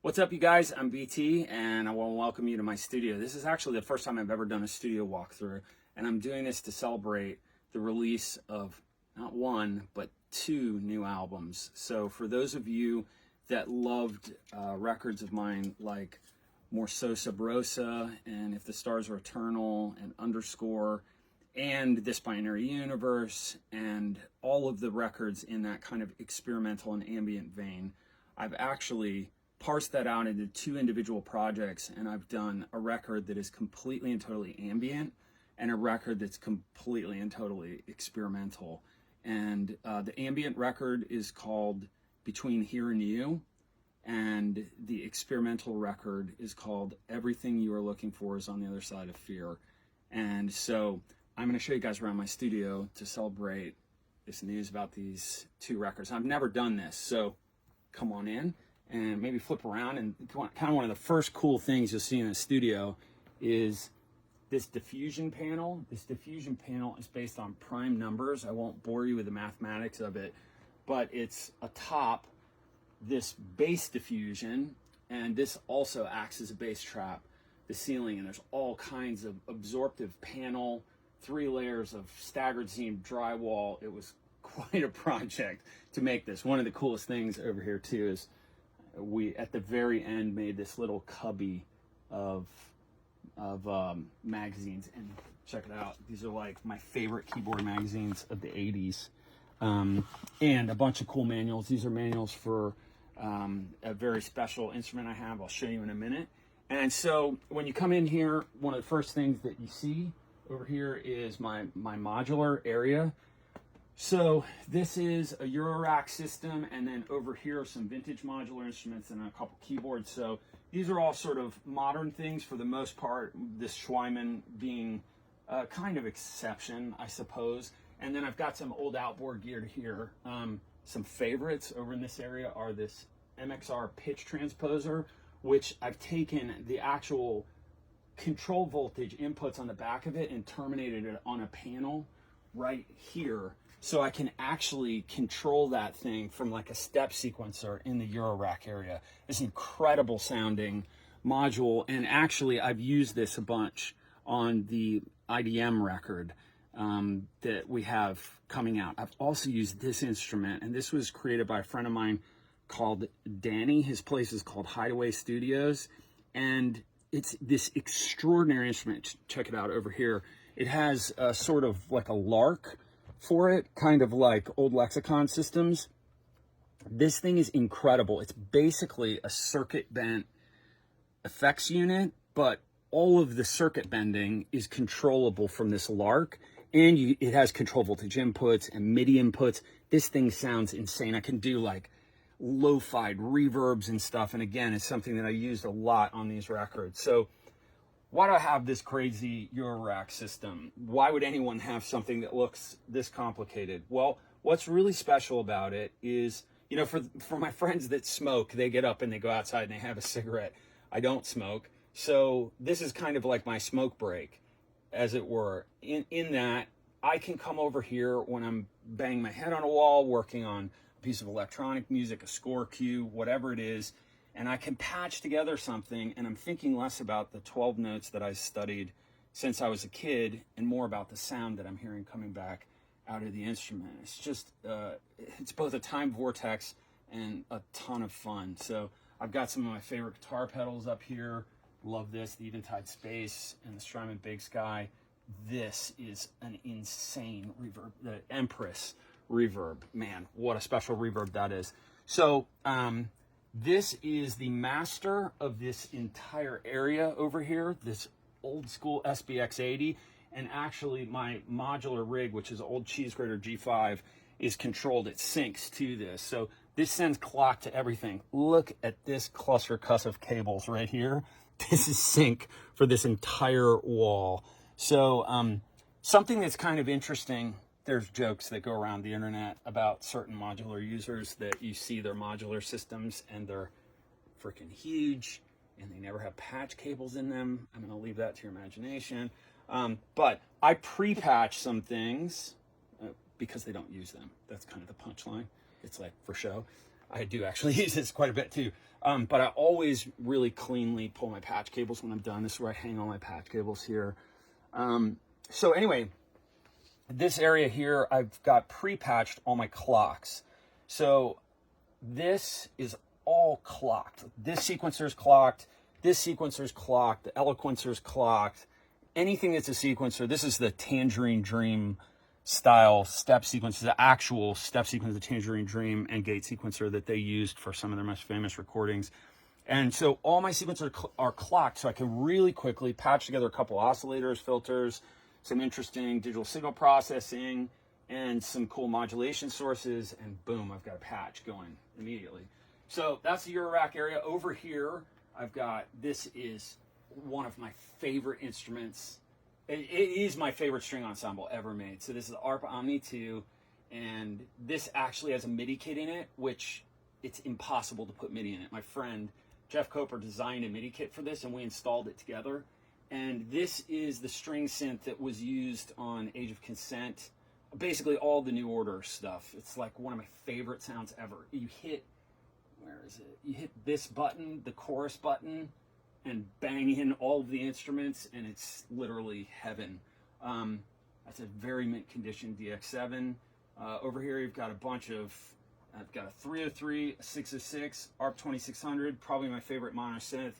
What's up, you guys? I'm BT, and I want to welcome you to my studio. This is actually the first time I've ever done a studio walkthrough, and I'm doing this to celebrate the release of not one, but two new albums. So for those of you that loved records of mine like Morso Sabrosa and If the Stars Are Eternal and Underscore and This Binary Universe and all of the records in that kind of experimental and ambient vein, I've actually parsed that out into two individual projects, and I've done a record that is completely and totally ambient and a record that's completely and totally experimental. And the ambient record is called Between Here and You, and the experimental record is called Everything You Are Looking For Is on the Other Side of Fear. And so I'm going to show you guys around my studio to celebrate this news about these two records. I've never done this, so come on in and maybe flip around. And kind of one of the first cool things you'll see in the studio is this diffusion panel. This diffusion panel is based on prime numbers. I won't bore you with the mathematics of it, but it's atop this bass diffusion, and this also acts as a bass trap, the ceiling, and there's all kinds of absorptive panel, 3 layers of staggered seam drywall. It was quite a project to make this. One of the coolest things over here too is we at the very end made this little cubby of magazines, and check it out. These are like my favorite keyboard magazines of the 80s, and a bunch of cool manuals. These are manuals for a very special instrument I have. I'll show you in a minute. And so when you come in here, one of the first things that you see over here is my modular area. So this is a Eurorack system, and then over here are some vintage modular instruments and a couple keyboards. So these are all sort of modern things for the most part, this Schweiman being a kind of exception, I suppose. And then I've got some old outboard gear here. Some favorites over in this area are this MXR pitch transposer, which I've taken the actual control voltage inputs on the back of it and terminated it on a panel right here, so I can actually control that thing from like a step sequencer in the Eurorack area. It's an incredible sounding module, and actually I've used this a bunch on the IDM record that we have coming out. I've also used this instrument, and this was created by a friend of mine called Danny. His place is called Hideaway Studios, and it's this extraordinary instrument. Check it out over here. It has a sort of like a lark for it, kind of like old Lexicon systems. This thing is incredible. It's basically a circuit bent effects unit, but all of the circuit bending is controllable from this lark, and it has control voltage inputs and MIDI inputs. This thing sounds insane. I can do like lo-fi reverbs and stuff, and again, it's something that I used a lot on these records. So why do I have this crazy Eurorack system? Why would anyone have something that looks this complicated? Well, what's really special about it is, you know, for my friends that smoke, they get up and they go outside and they have a cigarette. I don't smoke, so this is kind of like my smoke break, as it were, in that I can come over here when I'm banging my head on a wall, working on piece of electronic music, a score cue, whatever it is, and I can patch together something, and I'm thinking less about the 12 notes that I studied since I was a kid and more about the sound that I'm hearing coming back out of the instrument. It's just, it's both a time vortex and a ton of fun. So I've got some of my favorite guitar pedals up here. Love this, the Eventide Space and the Strymon Big Sky. This is an insane reverb, the Empress reverb. Man, what a special reverb that is. So this is the master of this entire area over here, this old school SBX 80, and actually my modular rig, which is old Cheese Grater G5, is controlled. It syncs to this, so this sends clock to everything. Look at this cluster cuss of cables right here. This is sync for this entire wall. So something that's kind of interesting, there's jokes that go around the internet about certain modular users that you see their modular systems and they're freaking huge and they never have patch cables in them. I'm going to leave that to your imagination. But I pre-patch some things because they don't use them. That's kind of the punchline. It's like for show. I do actually use this quite a bit too. But I always really cleanly pull my patch cables when I'm done. This is where I hang all my patch cables here. So anyway, this area here, I've got pre-patched all my clocks. So this is all clocked. This sequencer is clocked. This sequencer is clocked. The Eloquencer is clocked. Anything that's a sequencer, this is the Tangerine Dream style step sequencer, the actual step sequence of Tangerine Dream and gate sequencer that they used for some of their most famous recordings. And so all my sequencers are clocked, so I can really quickly patch together a couple oscillators, filters, some interesting digital signal processing, and some cool modulation sources, and boom, I've got a patch going immediately. So that's the Eurorack area. Over here, I've got, this is one of my favorite instruments. It is my favorite string ensemble ever made. So this is the ARP Omni 2, and this actually has a MIDI kit in it, which it's impossible to put MIDI in it. My friend Jeff Coper designed a MIDI kit for this, and we installed it together. And this is the string synth that was used on Age of Consent, basically all the New Order stuff. It's like one of my favorite sounds ever. You hit, where is it? You hit this button, the chorus button, and bang in all of the instruments, and it's literally heaven. That's a very mint condition DX7. Over here, you've got a bunch of, I've got a 303, a 606, ARP 2600, probably my favorite mono synth.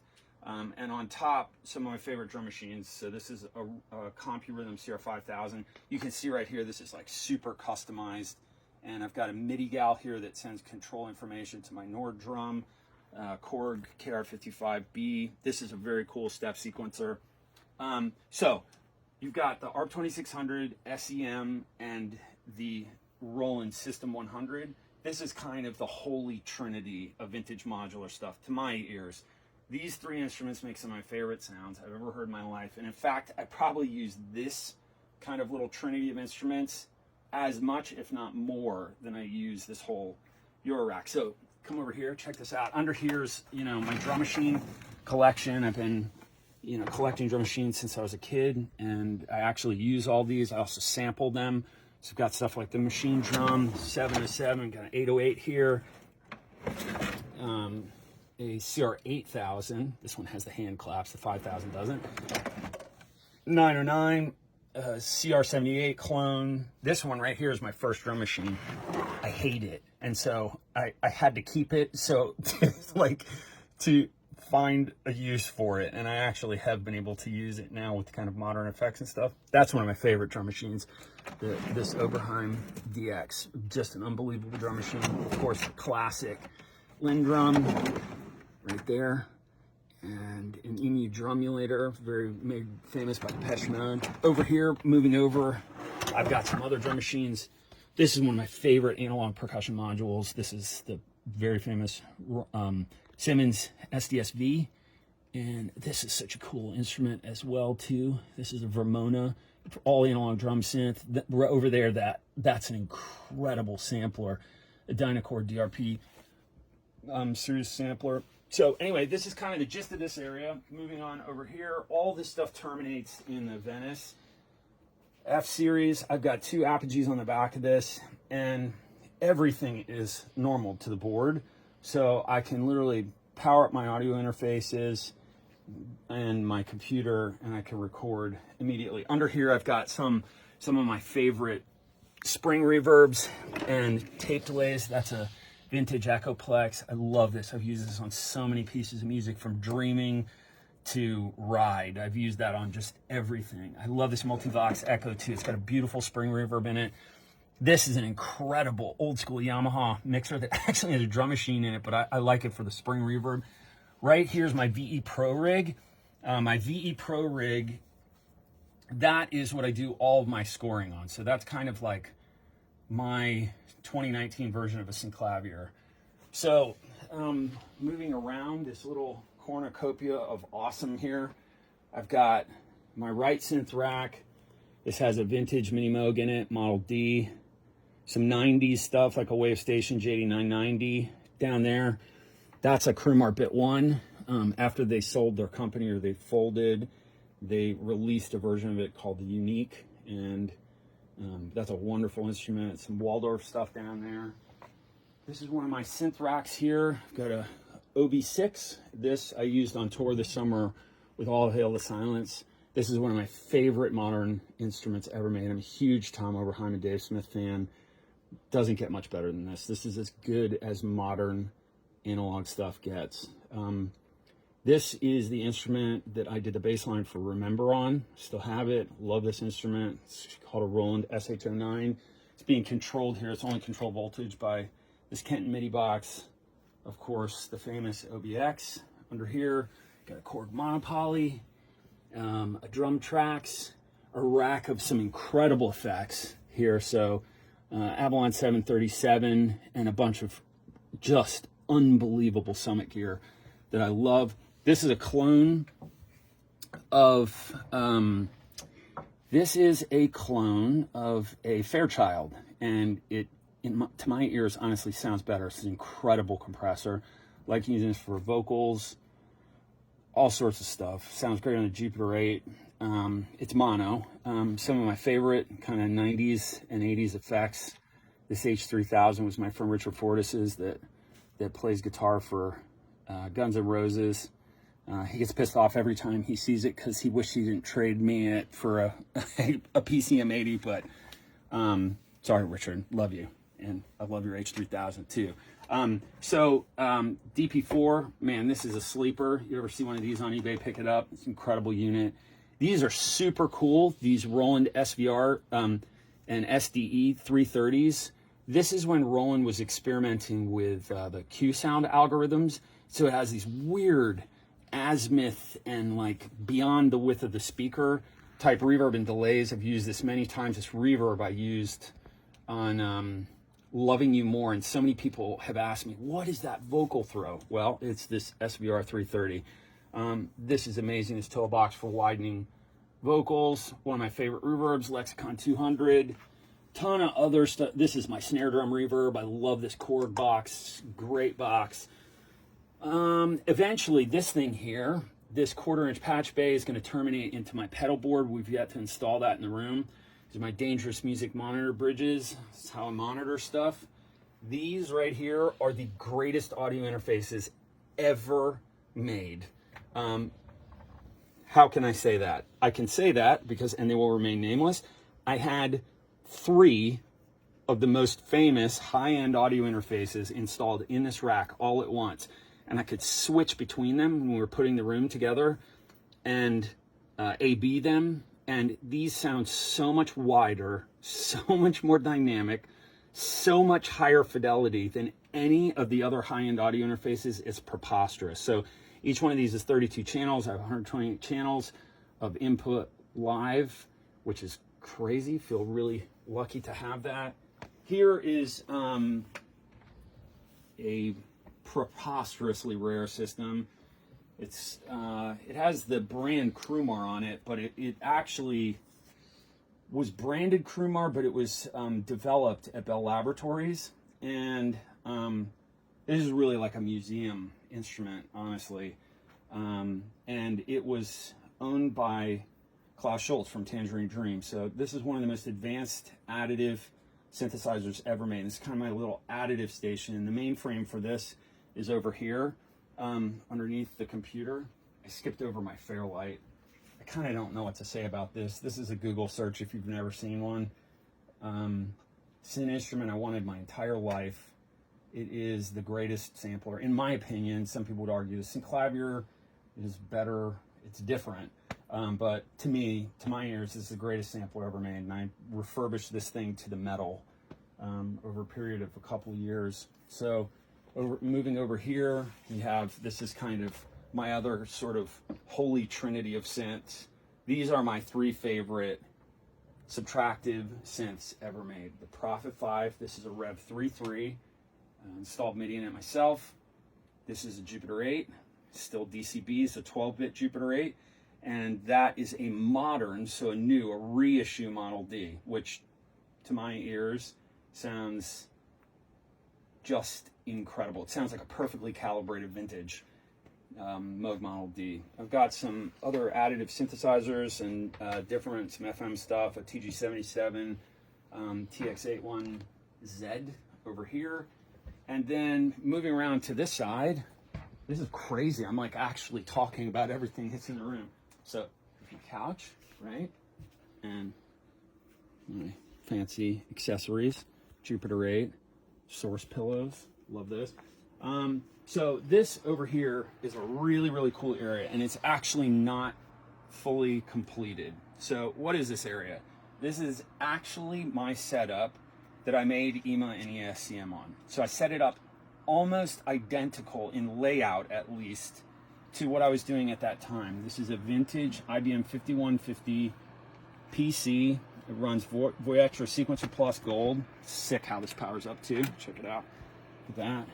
And on top, some of my favorite drum machines. So this is a CompuRhythm CR5000. You can see right here, this is like super customized. And I've got a MIDI gal here that sends control information to my Nord drum, Korg KR55B. This is a very cool step sequencer. So you've got the ARP 2600, SEM, and the Roland System 100. This is kind of the holy trinity of vintage modular stuff to my ears. These three instruments make some of my favorite sounds I've ever heard in my life. And in fact, I probably use this kind of little trinity of instruments as much, if not more, than I use this whole Eurorack. So come over here, check this out. Under here's, my drum machine collection. I've been, collecting drum machines since I was a kid, and I actually use all these. I also sample them. So I've got stuff like the Machine Drum 707, got an 808 here. A CR8000. This one has the hand claps, the 5000 doesn't. 909, CR78 clone. This one right here is my first drum machine. I hate it, and so I had to keep it, so to find a use for it, and I actually have been able to use it now with kind of modern effects and stuff. That's one of my favorite drum machines, this Oberheim DX. Just an unbelievable drum machine. Of course, the classic Lindrum right there, and an EMU Drumulator, made famous by Depeche Mode. Over here, moving over, I've got some other drum machines. This is one of my favorite analog percussion modules. This is the very famous Simmons SDS-V, and this is such a cool instrument as well too. This is a Vermona, all analog drum synth. Over there, that's an incredible sampler, a Dynacord DRP series sampler. So anyway, this is kind of the gist of this area. Moving on over here, all this stuff terminates in the Venice F-Series. I've got two apogees on the back of this, and everything is normal to the board. So I can literally power up my audio interfaces and my computer, and I can record immediately. Under here, I've got some of my favorite spring reverbs and tape delays. That's a vintage Echoplex. I love this. I've used this on so many pieces of music, from Dreaming to Ride. I've used that on just everything. I love this Multivox Echo 2. It's got a beautiful spring reverb in it. This is an incredible old school Yamaha mixer that actually has a drum machine in it, but I like it for the spring reverb. Right here's my VE Pro rig. My VE Pro rig, that is what I do all of my scoring on. So that's kind of like my 2019 version of a Synclavier. So moving around this little cornucopia of awesome here, I've got my right synth rack. This has a vintage Mini Moog in it, Model D. Some 90s stuff like a Wavestation JD990 down there. That's a Crumar Bit 1. After they sold their company, or they folded, they released a version of it called the Unique, and that's a wonderful instrument. Some Waldorf stuff down there. This is one of my synth racks here. I've got a OB6. This I used on tour this summer with All Hail the Silence. This is one of my favorite modern instruments ever made. I'm a huge Tom Oberheim and Dave Smith fan. Doesn't get much better than this. This is as good as modern analog stuff gets. This is the instrument that I did the bass line for Remember on. Still have it. Love this instrument. It's called a Roland SH09. It's being controlled here. It's only control voltage by this Kenton MIDI box. Of course, the famous OBX. Under here, got a Korg monopoly, a drum tracks, a rack of some incredible effects here. So Avalon 737 and a bunch of just unbelievable Summit gear that I love. This is a clone of a Fairchild, and it to my ears honestly sounds better. It's an incredible compressor. Like using this for vocals, all sorts of stuff. Sounds great on the Jupiter 8. It's mono. Some of my favorite kind of 90s and 80s effects. This H3000 was my friend Richard Fortis's that plays guitar for Guns N' Roses. He gets pissed off every time he sees it because he wished he didn't trade me it for a PCM 80. But sorry, Richard, love you, and I love your H3000 too. DP4, man, this is a sleeper. You ever see one of these on eBay? Pick it up. It's an incredible unit. These are super cool. These Roland SVR and SDE 330s. This is when Roland was experimenting with the Q sound algorithms. So it has these weird azimuth and like beyond the width of the speaker type reverb and delays. I've used this many times. This reverb I used on Loving You More, and so many people have asked me, what is that vocal throw? Well, it's this SVR 330. This is amazing. This toe box for widening vocals. One of my favorite reverbs, Lexicon 200. Ton of other stuff. This is my snare drum reverb. I love this Korg box. Great box. Eventually, this thing here, this 1/4-inch patch bay, is going to terminate into my pedal board. We've yet to install that in the room. These are my Dangerous Music monitor bridges. This is how I monitor stuff. These right here are the greatest audio interfaces ever made. How can I say that? I can say that because, and they will remain nameless, I had 3 of the most famous high-end audio interfaces installed in this rack all at once. And I could switch between them when we were putting the room together and A/B them. And these sound so much wider, so much more dynamic, so much higher fidelity than any of the other high-end audio interfaces. It's preposterous. So each one of these is 32 channels. I have 128 channels of input live, which is crazy. Feel really lucky to have that. Here is a preposterously rare system. It's it has the brand Crumar on it, but it actually was branded Crumar, but it was developed at Bell Laboratories, and this is really like a museum instrument, honestly. And it was owned by Klaus Schultz from Tangerine Dream. So this is one of the most advanced additive synthesizers ever made. This is kind of my little additive station. And the mainframe for this is over here underneath the computer. I skipped over my Fairlight. I kind of don't know what to say about this. This is a Google search if you've never seen one. It's an instrument I wanted my entire life. It is the greatest sampler, in my opinion. Some people would argue the Synclavier is better. It's different. But to me, to my ears, this is the greatest sampler ever made. And I refurbished this thing to the metal over a period of a couple of years. So moving over here, we have, this is kind of my other sort of holy trinity of synths. These are my 3 favorite subtractive synths ever made. The Prophet 5, this is a Rev 3.3, installed MIDI in it myself. This is a Jupiter 8, still DCB, it's a 12-bit Jupiter 8. And that is a modern, so a reissue Model D, which to my ears sounds just incredible. It sounds like a perfectly calibrated vintage Moog Model D. I've got some other additive synthesizers and some FM stuff, a TG77, TX81Z over here. And then moving around to this side, This is crazy. I'm like actually talking about everything that's in the room. So, couch, right? And my fancy accessories, Jupiter 8, Source pillows, love those. So this over here is a really, really cool area, and it's actually not fully completed. So what is this area? This is actually my setup that I made EMA and ESCM on. So I set it up almost identical in layout, at least, to what I was doing at that time. This is a vintage IBM 5150 PC. It runs Voyager Sequencer Plus Gold. Sick how this powers up too. Check it out. Look at that.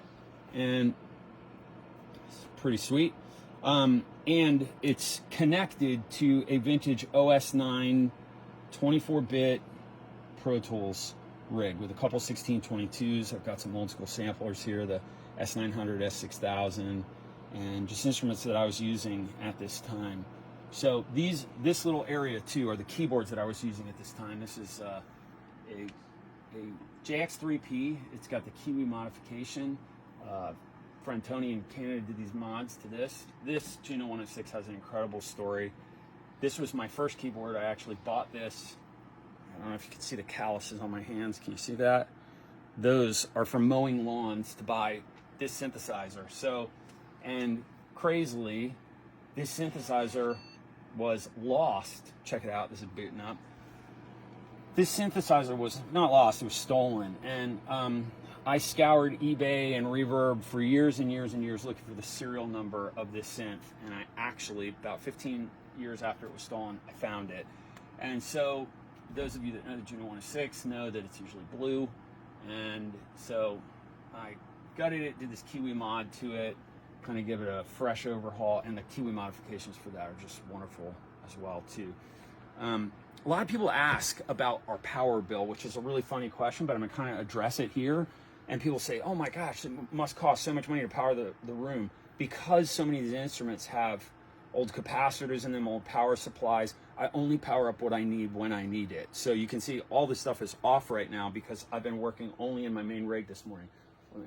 And it's pretty sweet. And it's connected to a vintage OS 9 24-bit Pro Tools rig with a couple 1622s. I've got some old school samplers here, the S900, S6000, and just instruments that I was using at this time. So this little area too are the keyboards that I was using at this time. This is a JX3P. It's got the Kiwi modification. Friend Tony in Canada did these mods to this. This Juno 106 has an incredible story. This was my first keyboard. I actually bought this. I don't know if you can see the calluses on my hands. Can you see that? Those are from mowing lawns to buy this synthesizer. So, and crazily, this synthesizer was lost. Check it out. This is booting up. This synthesizer was not lost. It was stolen. And I scoured eBay and Reverb for years and years and years looking for the serial number of this synth. And I actually, about 15 years after it was stolen, I found it. And so those of you that know the Juno 106 know that it's usually blue. And so I gutted it, did this Kiwi mod to it, kind of give it a fresh overhaul, and the Kiwi modifications for that are just wonderful as well too. A lot of people ask about our power bill, which is a really funny question, but I'm gonna kind of address it here. And people say, oh my gosh, it must cost so much money to power the room. Because so many of these instruments have old capacitors in them, old power supplies, I only power up what I need when I need it. So you can see all this stuff is off right now because I've been working only in my main rig this morning.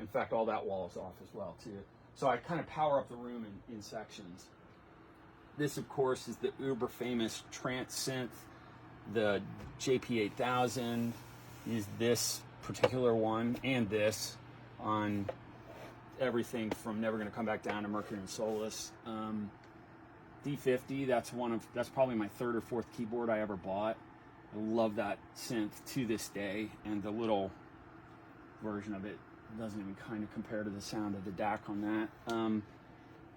In fact, all that wall is off as well too. So I kind of power up the room in sections. This, of course, is the uber famous Trance synth. The JP8000 is this particular one, and this on everything from Never Gonna Come Back Down to Mercury and Solus. D50, that's probably my third or fourth keyboard I ever bought. I love that synth to this day, and the little version of it doesn't even kind of compare to the sound of the DAC on that.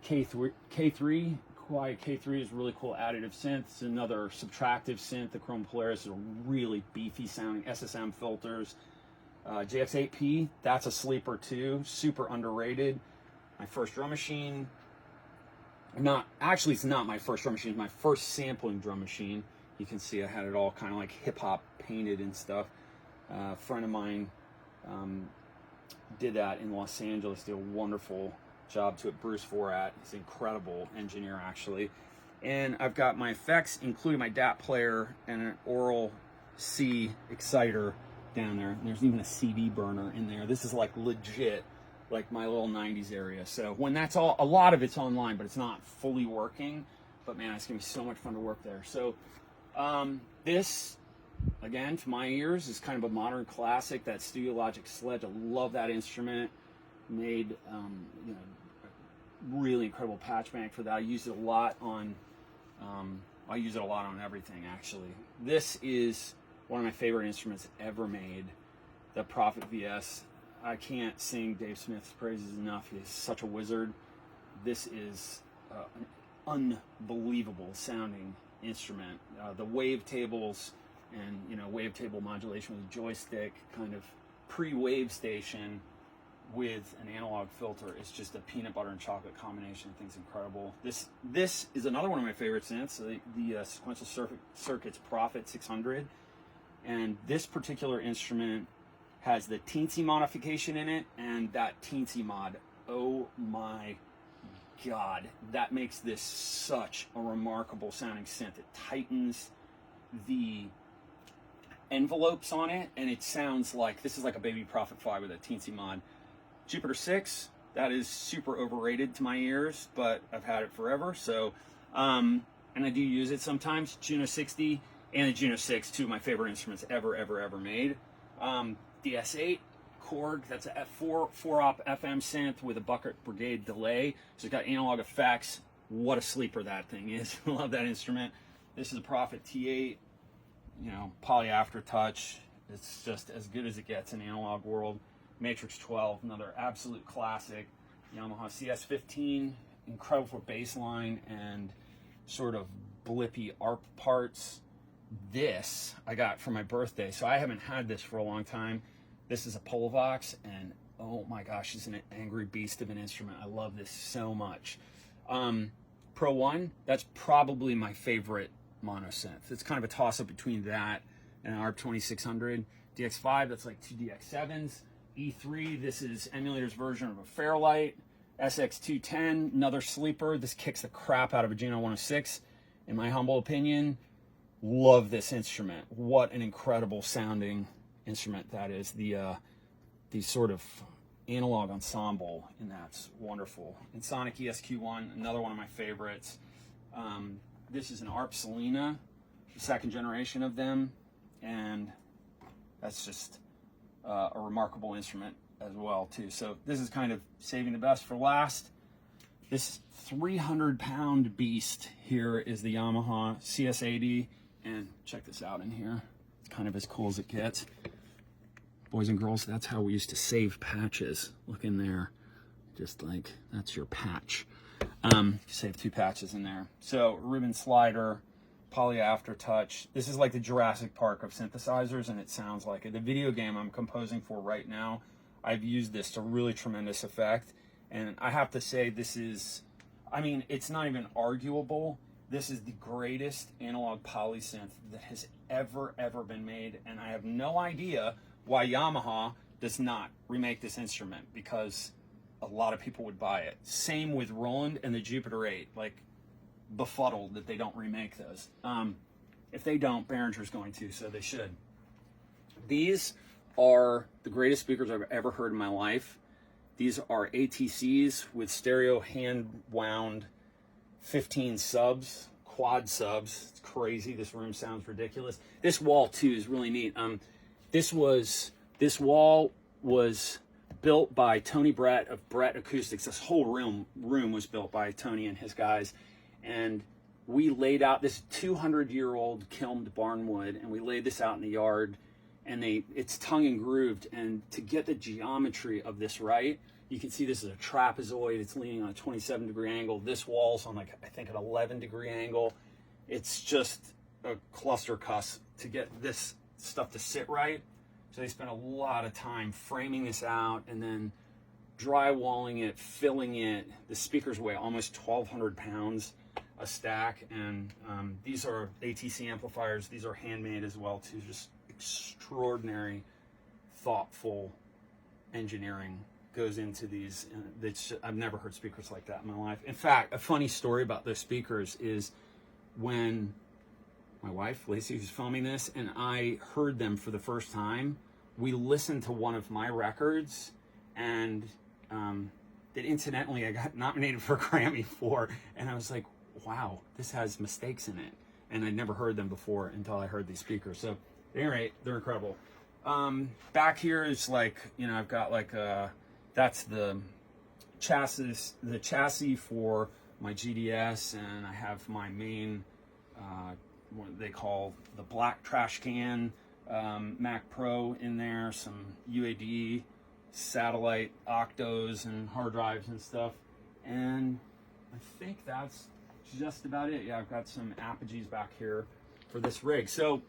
K3, Quiet K3 is a really cool additive synth. It's another subtractive synth. The Chrome Polaris is a really beefy sounding SSM filters. JX8P, that's a sleeper too, super underrated. My first drum machine, it's not my first drum machine, it's my first sampling drum machine. You can see I had it all kind of like hip hop painted and stuff. A friend of mine did that in Los Angeles, did a wonderful job to it. Bruce Vorat, he's an incredible engineer actually. And I've got my effects, including my DAT player and an Oral C exciter down there. And there's even a CD burner in there. This is like legit, like my little 90s area. So when that's all, a lot of it's online, but it's not fully working. But man, it's gonna be so much fun to work there. So this, again, to my ears, is kind of a modern classic, that Studio Logic Sledge. I love that instrument. Made you know, a really incredible patch bank for that. I use it a lot on everything actually. This is one of my favorite instruments ever made, the Prophet VS. I can't sing Dave Smith's praises enough. He's such a wizard. This is an unbelievable sounding instrument. The wavetables and, you know, wavetable modulation with a joystick, kind of pre-wave station with an analog filter, is just a peanut butter and chocolate combination. I think it's incredible. This is another one of my favorite synths, the Sequential Circuits Prophet 600. And this particular instrument has the Teensy modification in it, and that Teensy mod, oh my God, that makes this such a remarkable sounding synth. It tightens the envelopes on it, and it sounds like, this is like a Baby Prophet 5 with a Teensy mod. Jupiter 6, That is super overrated to my ears, but I've had it forever. So, and I do use it sometimes. Juno 60 and the Juno 6, two of my favorite instruments ever made. DS8 Korg, that's a 4-op FM synth with a Bucket Brigade delay. So it's got analog effects. What a sleeper that thing is. I love that instrument. This is a Prophet T8, you know, poly aftertouch. It's just as good as it gets in the analog world. Matrix 12, another absolute classic. Yamaha CS15, incredible for bass line and sort of blippy ARP parts. This I got for my birthday, so I haven't had this for a long time. This is a Polavox, and oh my gosh, it's an angry beast of an instrument. I love this so much. Pro 1, that's probably my favorite mono synth. It's kind of a toss-up between that and an ARP 2600. DX5, that's like two DX7s. E3, this is emulator's version of a Fairlight. SX210, another sleeper. This kicks the crap out of a Juno 106, in my humble opinion. Love this instrument. What an incredible sounding instrument that is. The sort of analog ensemble in that's wonderful. And Sonic ESQ1, another one of my favorites. This is an ARP Selena, the second generation of them, and that's just a remarkable instrument as well too. So this is kind of saving the best for last. This 300-pound beast here is the Yamaha CS80, and check this out in here. It's kind of as cool as it gets. Boys and girls, that's how we used to save patches. Look in there, just like that's your patch. Save 2 patches in there. So ribbon slider, poly aftertouch. This is like the Jurassic Park of synthesizers, and it sounds like it. The video game I'm composing for right now, I've used this to really tremendous effect. And I have to say, this is, I mean, it's not even arguable. This is the greatest analog polysynth that has ever been made. And I have no idea why Yamaha does not remake this instrument, because a lot of people would buy it. Same with Roland and the Jupiter 8. Like, befuddled that they don't remake those. If they don't, Behringer's going to, so they should. These are the greatest speakers I've ever heard in my life. These are ATCs with stereo hand wound 15 subs, quad subs. It's crazy. This room sounds ridiculous. This wall too is really neat. This wall was built by Tony Brett of Brett Acoustics. This whole room was built by Tony and his guys. And we laid out this 200-year-old kilned barnwood, and we laid this out in the yard, and it's tongue and grooved. And to get the geometry of this right, you can see this is a trapezoid. It's leaning on a 27-degree angle. This wall's on, like, I think an 11-degree angle. It's just a cluster cuss to get this stuff to sit right. So they spent a lot of time framing this out and then drywalling it, filling it. The speakers weigh almost 1,200 pounds a stack, and these are ATC amplifiers. These are handmade as well too. Just extraordinary, thoughtful engineering goes into these. I've never heard speakers like that in my life. In fact, a funny story about those speakers is when my wife, Lacey, who's filming this, and I heard them for the first time, we listened to one of my records, and that incidentally I got nominated for a Grammy for, and I was like, wow, this has mistakes in it. And I'd never heard them before until I heard these speakers. So at any rate, they're incredible. Back here is like, you know, I've got like that's the chassis for my GDS, and I have my main what they call the black trash can Mac Pro in there, some UAD satellite octos and hard drives and stuff, and I think that's just about it. Yeah, I've got some Apogees back here for this rig. So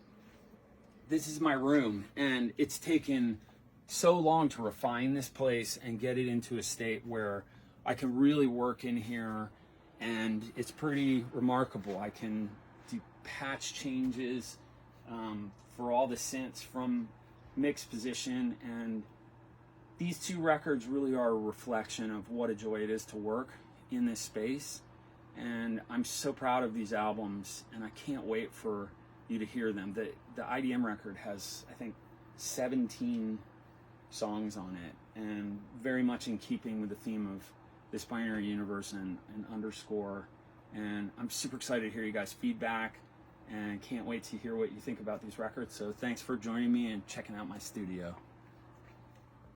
this is my room, and it's taken so long to refine this place and get it into a state where I can really work in here, and it's pretty remarkable. I can do patch changes for all the synths from mixed position, and these 2 records really are a reflection of what a joy it is to work in this space. And I'm so proud of these albums, and I can't wait for you to hear them. The IDM record has, I think, 17 songs on it, and very much in keeping with the theme of this binary universe and underscore. And I'm super excited to hear you guys' feedback and can't wait to hear what you think about these records. So thanks for joining me and checking out my studio.